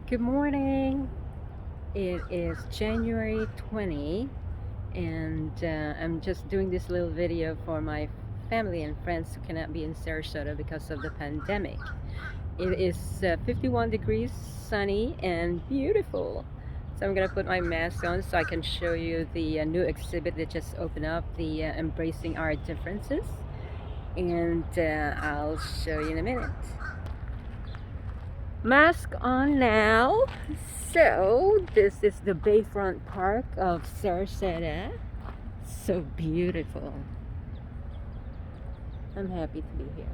Good morning. It is January 20 and I'm just doing this little video for my family and friends who cannot be in Sarasota because of the pandemic. It is 51 degrees, sunny and beautiful. So I'm gonna put my mask on so I can show you the new exhibit that just opened up, the Embracing Our Differences. And I'll show you in a minute. Mask on now. So this is the Bayfront Park of Sarasota. So beautiful. I'm happy to be here.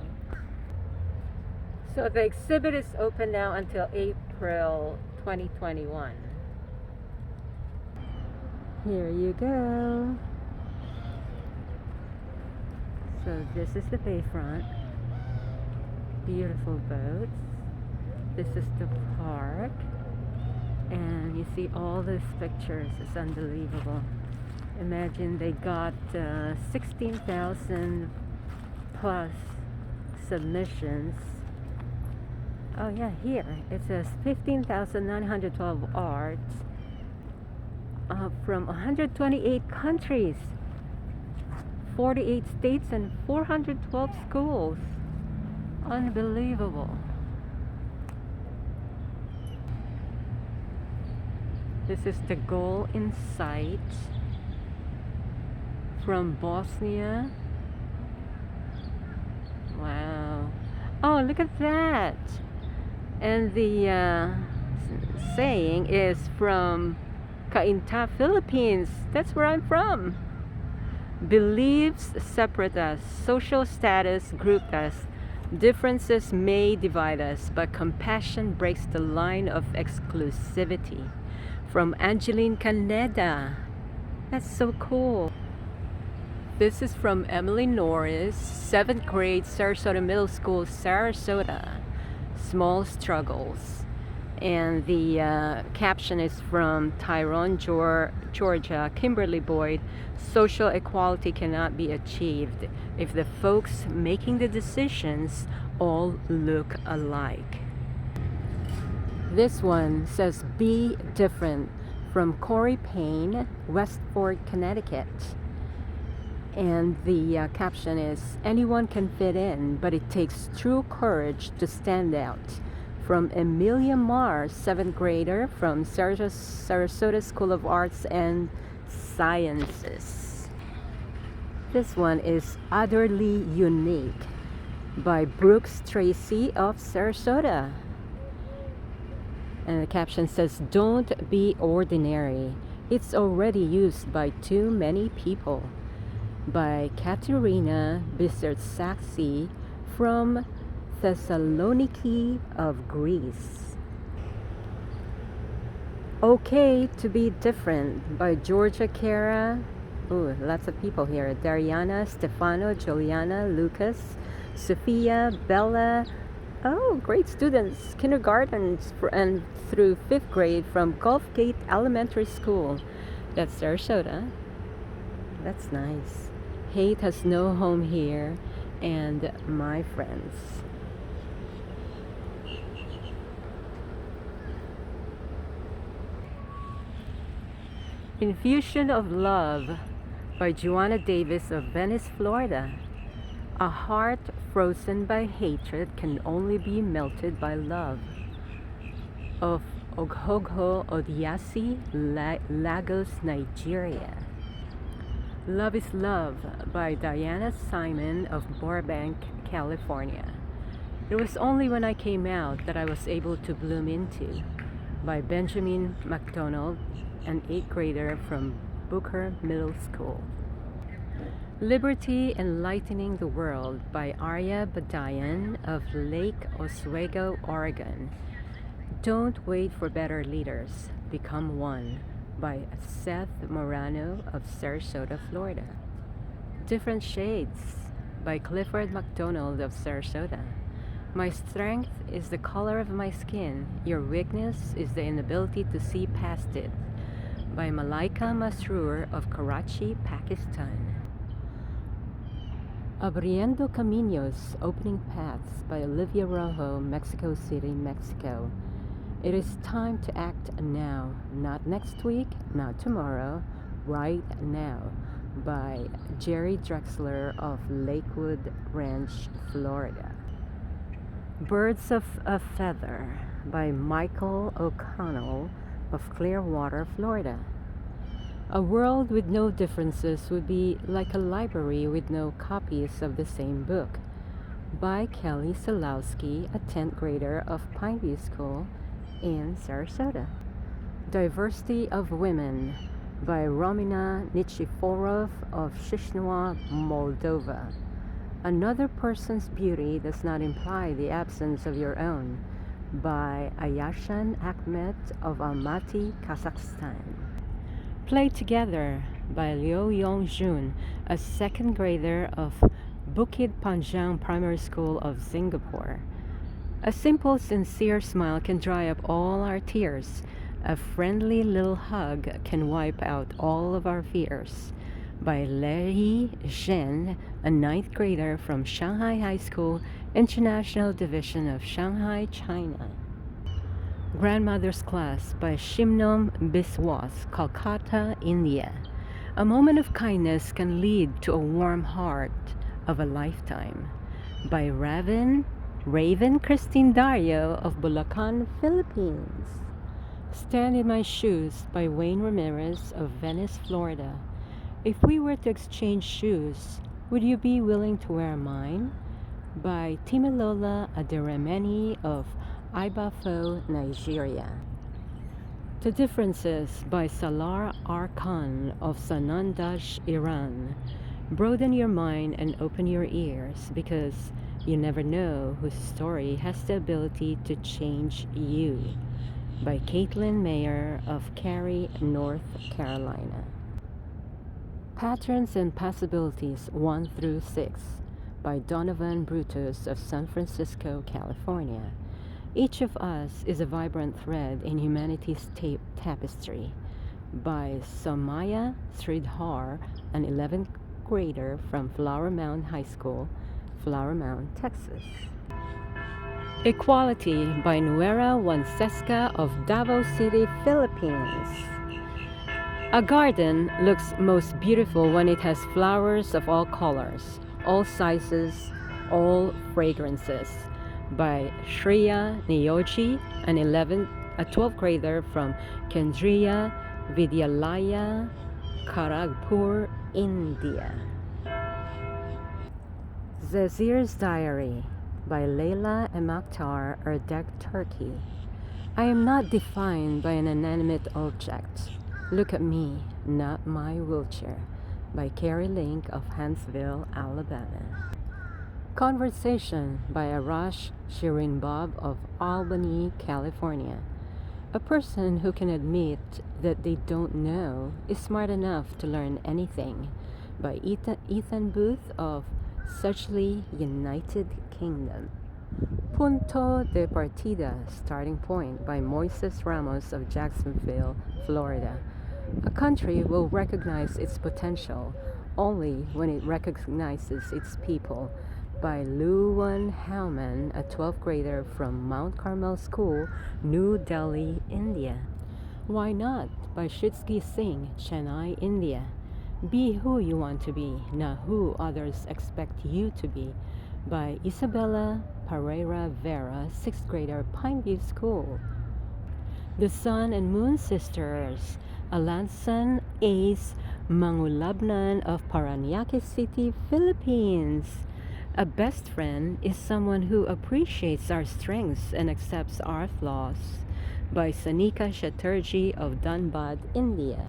So the exhibit is open now until April 2021. Here you go. So this is the Bayfront. Beautiful boats. This is the park. And you see all these pictures. It's unbelievable. Imagine they got 16,000 plus submissions. Oh yeah, here it says 15,912 arts from 128 countries, 48 states, and 412 schools. Unbelievable. This is the goal in sight from Bosnia. Wow. Oh, look at that. And the saying is from Cainta, Philippines. That's where I'm from. Beliefs separate us, social status group us, differences may divide us, but compassion breaks the line of exclusivity. From Angeline Caneda. That's so cool. This is from Emily Norris, 7th grade, Sarasota Middle School, Sarasota. Small struggles. And the caption is from Tyrone, Georgia, Kimberly Boyd. Social equality cannot be achieved if the folks making the decisions all look alike. This one says be different from Corey Payne, Westford, Connecticut. And the caption is anyone can fit in, but it takes true courage to stand out. From Emilia Mars, 7th grader from Sarasota School of Arts and Sciences. This one is Utterly Unique by Brooks Tracy of Sarasota. And the caption says, don't be ordinary. It's already used by too many people. By Katerina Bissertsaksi from Thessaloniki of Greece. Okay to be Different by Georgia Kara. Ooh, lots of people here. Dariana, Stefano, Juliana, Lucas, Sophia, Bella. Oh, great students, kindergarten and through 5th grade from Gulf Gate Elementary School. That's Sarasota. That's nice. Hate has no home here, and my friends. Infusion of Love by Joanna Davis of Venice, Florida. A heart frozen by hatred can only be melted by love. Of Oghogho Odiasi, Lagos, Nigeria. Love is Love by Diana Simon of Burbank, California. It was only when I came out that I was able to bloom into by Benjamin MacDonald, an 8th grader from Booker Middle School. Liberty Enlightening the World by Arya Badayan of Lake Oswego, Oregon. Don't Wait for Better Leaders, Become One by Seth Morano of Sarasota, Florida. Different Shades by Clifford MacDonald of Sarasota. My strength is the color of my skin. Your weakness is the inability to see past it by Malaika Masroor of Karachi, Pakistan. Abriendo Caminos, Opening Paths by Olivia Rojo, Mexico City, Mexico. It is time to act now, not next week, not tomorrow, right now, by Jerry Drexler of Lakewood Ranch, Florida. Birds of a Feather by Michael O'Connell of Clearwater, Florida. A world with no differences would be like a library with no copies of the same book, by Kelly Solowski, a 10th grader of Pineview School in Sarasota. Diversity of Women by Romina Nichiforov of Chisinau, Moldova. Another person's beauty does not imply the absence of your own, by Ayashan Ahmed of Almaty, Kazakhstan. Play Together by Liu Yongjun, a 2nd grader of Bukit Panjang Primary School of Singapore. A simple, sincere smile can dry up all our tears. A friendly little hug can wipe out all of our fears. By Lei Zhen, a 9th grader from Shanghai High School, International Division of Shanghai, China. Grandmother's Class by Shimnom Biswas, Kolkata, India. A moment of kindness can lead to a warm heart of a lifetime. By Raven Christine Dario of Bulacan, Philippines. Stand in My Shoes by Wayne Ramirez of Venice, Florida. If we were to exchange shoes, would you be willing to wear mine? By Timilola Aderemeni of Ibafo, Nigeria. The Differences by Salar Arkan of Sanandaj, Iran. Broaden your mind and open your ears, because you never know whose story has the ability to change you. By Caitlin Mayer of Cary, North Carolina. Patterns and Possibilities 1 through 6 by Donovan Brutus of San Francisco, California. Each of us is a vibrant thread in humanity's tapestry. By Somaya Sridhar, an 11th grader from Flower Mound High School, Flower Mound, Texas. Equality by Nuera Wanseska of Davao City, Philippines. A garden looks most beautiful when it has flowers of all colors, all sizes, all fragrances. By Shreya Niyoji, a 12th grader from Kendriya Vidyalaya, Kharagpur, India. Zazir's Diary by Leila Emaktar Erdek, Turkey. I am not defined by an inanimate object. Look at me, not my wheelchair. By Carrie Link of Huntsville, Alabama. Conversation by Arash Shirin Bob of Albany, California. A person who can admit that they don't know is smart enough to learn anything. By Ethan Booth of Suchley, United Kingdom. Punto de Partida, Starting Point by Moises Ramos of Jacksonville, Florida. A country will recognize its potential only when it recognizes its people. By Luwan Howman, a 12th grader from Mount Carmel School, New Delhi, India. Why Not? By Shitsky Singh, Chennai, India. Be who you want to be, not who others expect you to be. By Isabella Pereira Vera, 6th grader, Pineview School. The Sun and Moon Sisters, Alansan Ace Mangulabnan of Paranaque City, Philippines. A best friend is someone who appreciates our strengths and accepts our flaws. By Sanika Chatterjee of Dhanbad, India.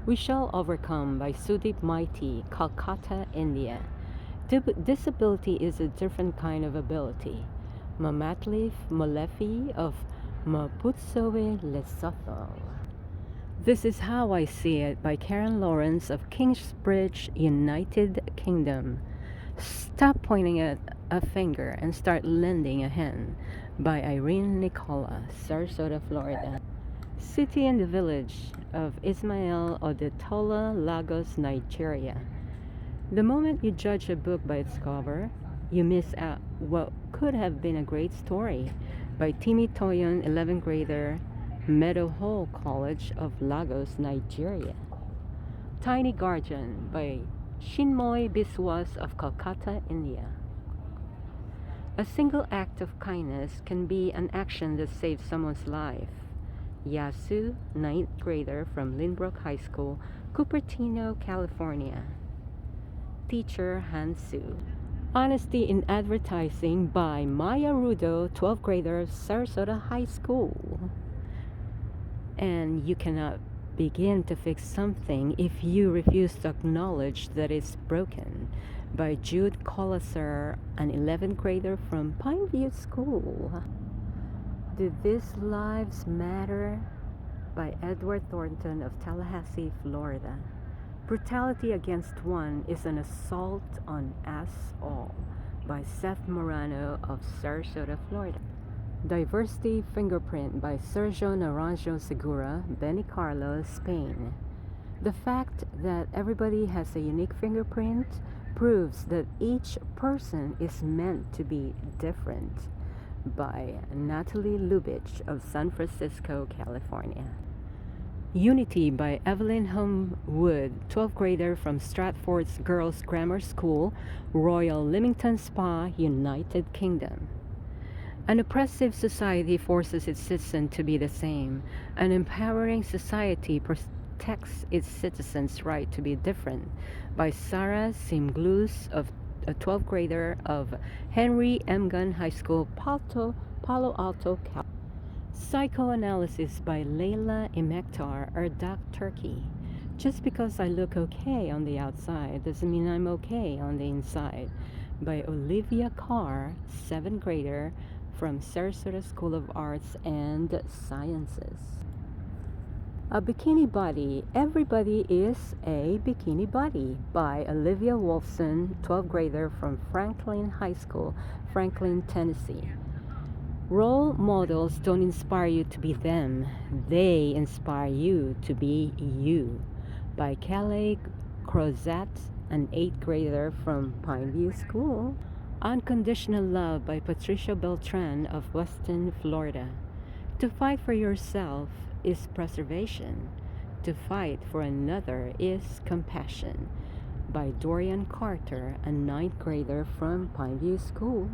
We Shall Overcome by Sudip Maiti, Calcutta, India. Disability is a different kind of ability. Mamatlif Molefi of Maputsoe, Lesotho. This Is How I See It by Karen Lawrence of Kingsbridge, United Kingdom. Stop pointing at a finger and start lending a hand by Irene Nicola, Sarasota, Florida. City and the Village of Ismael Odetola, Lagos, Nigeria. The moment you judge a book by its cover, you miss out what could have been a great story. by Timi Toyon, 11th grader, Meadow Hall College of Lagos, Nigeria. Tiny Guardian by Shinmoy Biswas of Kolkata, India. A single act of kindness can be an action that saves someone's life. Yasu, 9th grader from Lynbrook High School, Cupertino, California. Teacher Hansu. Honesty in Advertising by Maya Rudo, 12th grader, Sarasota High School. And you cannot begin to fix something if you refuse to acknowledge that it's broken, by Jude Colasar, an 11th grader from Pineview School. Do These Lives Matter? By Edward Thornton of Tallahassee, Florida. Brutality Against One is an Assault on Us All, by Seth Morano of Sarasota, Florida. Diversity Fingerprint by Sergio Naranjo Segura, Benicarlo, Spain. The fact that everybody has a unique fingerprint proves that each person is meant to be different, by Natalie Lubitsch of San Francisco, California. Unity by Evelyn Homewood, 12th grader from Stratford's Girls Grammar School, Royal Leamington Spa, United Kingdom. An oppressive society forces its citizens to be the same. An empowering society protects its citizens' right to be different, by Sarah Simglus, of a 12th grader of Henry M. Gunn High School, Palo Alto, California. Psychoanalysis by Leila Emektar, Erdak, Turkey. Just because I look okay on the outside doesn't mean I'm okay on the inside, by Olivia Carr, 7th grader from Sarasota School of Arts and Sciences. A Bikini Body, Everybody is a Bikini Body, by Olivia Wolfson, 12th grader from Franklin High School, Franklin, Tennessee. Role models don't inspire you to be them, they inspire you to be you, by Kelly Crozat, an 8th grader from Pineview School. Unconditional Love by Patricia Beltran of Weston, Florida. To fight for yourself is preservation. To fight for another is compassion, by Dorian Carter, a 9th grader from Pineview School.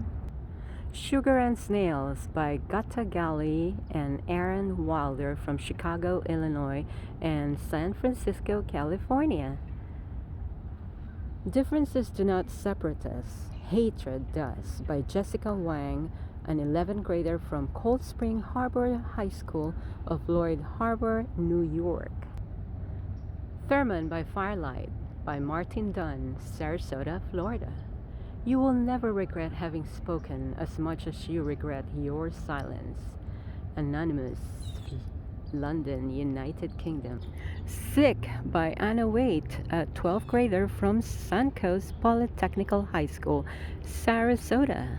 Sugar and Snails by Gata Gali and Aaron Wilder from Chicago, Illinois and San Francisco, California. Differences do not separate us, hatred does, by Jessica Wang, an 11th grader from Cold Spring Harbor High School of Lloyd Harbor, New York. Thurman by Firelight by Martin Dunn, Sarasota, Florida. You will never regret having spoken as much as you regret your silence. Anonymous, London, United Kingdom. Sick by Anna Waite, a 12th grader from Suncoast Polytechnical High School, Sarasota.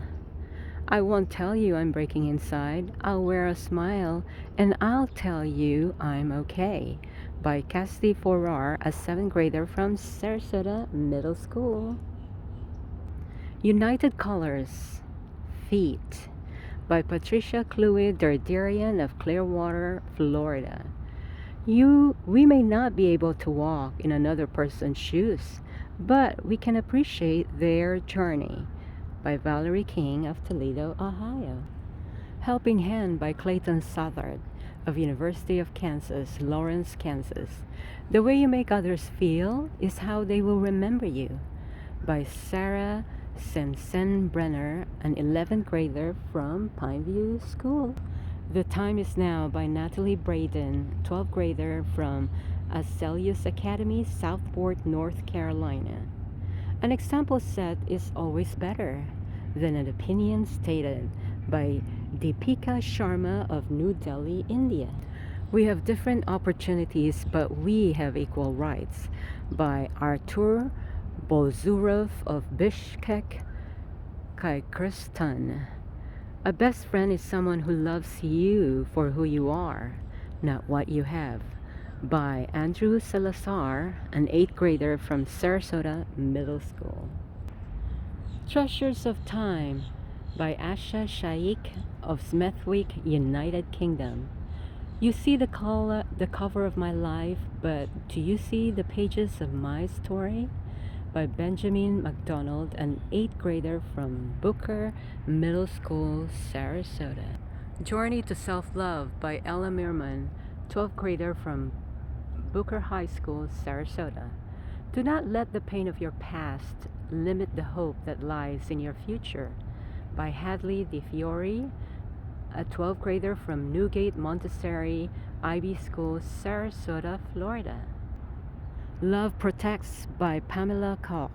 I won't tell you I'm breaking inside. I'll wear a smile and I'll tell you I'm okay, by Cassidy Forar, a 7th grader from Sarasota Middle School. United Colors, Feet, by Patricia Cluey Derderian of Clearwater, Florida. We may not be able to walk in another person's shoes, but we can appreciate their journey, by Valerie King of Toledo, Ohio. Helping Hand by Clayton Southard of University of Kansas, Lawrence, Kansas. The way you make others feel is how they will remember you, by Sarah Sensenbrenner, an 11th grader from Pineview School. The Time Is Now by Natalie Braden, 12th grader from Azaleus Academy, Southport, North Carolina. An example set is always better than an opinion stated, by Deepika Sharma of New Delhi, India. We have different opportunities, but we have equal rights, by Artur Bolzurov of Bishkek, Kyrgyzstan. A best friend is someone who loves you for who you are, not what you have, by Andrew Salazar, an 8th grader from Sarasota Middle School. Treasures of Time by Asha Shaikh of Smithwick, United Kingdom. You see the cover of my life, but do you see the pages of my story? By Benjamin MacDonald, an 8th grader from Booker Middle School, Sarasota. Journey to Self-Love by Ella Meerman, 12th grader from Booker High School, Sarasota. Do not let the pain of your past limit the hope that lies in your future. By Hadley DeFiore, a 12th grader from Newgate Montessori IB School, Sarasota, Florida. Love Protects by Pamela Koch,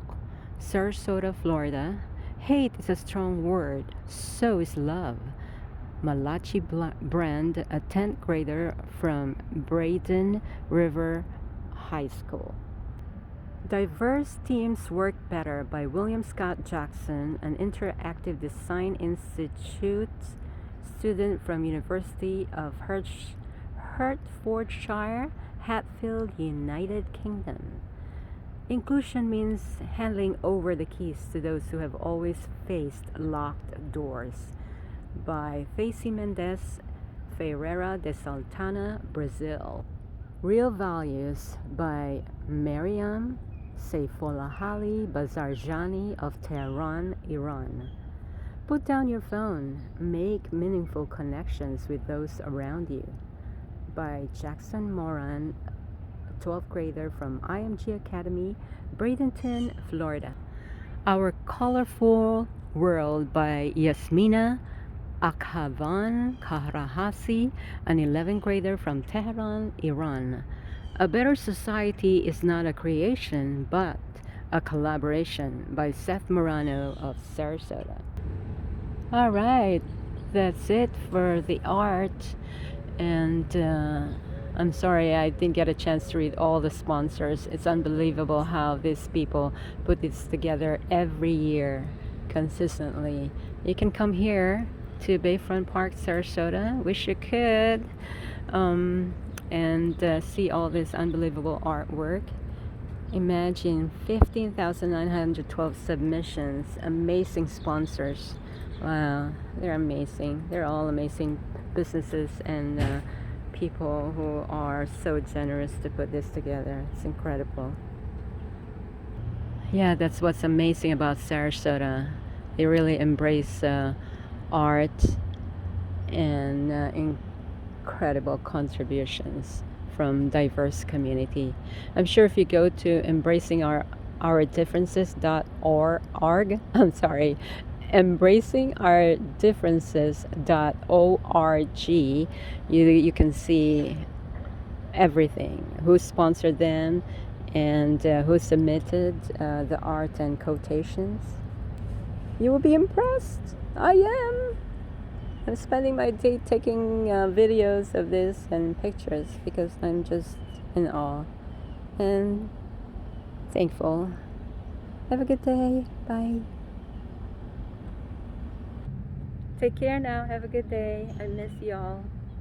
Sarasota, Florida. Hate is a strong word, so is love. Malachi Brand, a 10th grader from Braden River High School. Diverse Teams Work Better by William Scott Jackson, an Interactive Design Institute student from University of Hertfordshire, Hatfield, United Kingdom. Inclusion means handing over the keys to those who have always faced locked doors. By Facey Mendes, Ferreira de Santana, Brazil. Real Values by Mariam Seyfolahali Bazarjani of Tehran, Iran. Put down your phone. Make meaningful connections with those around you. By Jackson Moran, a 12th grader from IMG Academy, Bradenton, Florida. Our Colorful World by Yasmina Akhavan Kahrahasi, an 11th grader from Tehran, Iran. A Better Society is not a creation, but a collaboration by Seth Morano of Sarasota. All right, that's it for the art. And I'm sorry I didn't get a chance to read all the sponsors. It's unbelievable how these people put this together every year consistently. You can come here to Bayfront Park, Sarasota. Wish you could. And see all this unbelievable artwork. Imagine 15,912 submissions. Amazing sponsors. Wow, they're amazing. They're all amazing businesses and people who are so generous to put this together. It's incredible. Yeah, that's what's amazing about Sarasota. They really embrace art and incredible contributions from diverse community. I'm sure if you go to embracingourdifferences.org, I'm sorry, embracingourdifferences.org, you can see everything, who sponsored them and who submitted the art and quotations. You will be impressed. I am. I'm spending my day taking videos of this and pictures because I'm just in awe and thankful. Have a good day. Bye. Take care now. Have a good day. I miss y'all.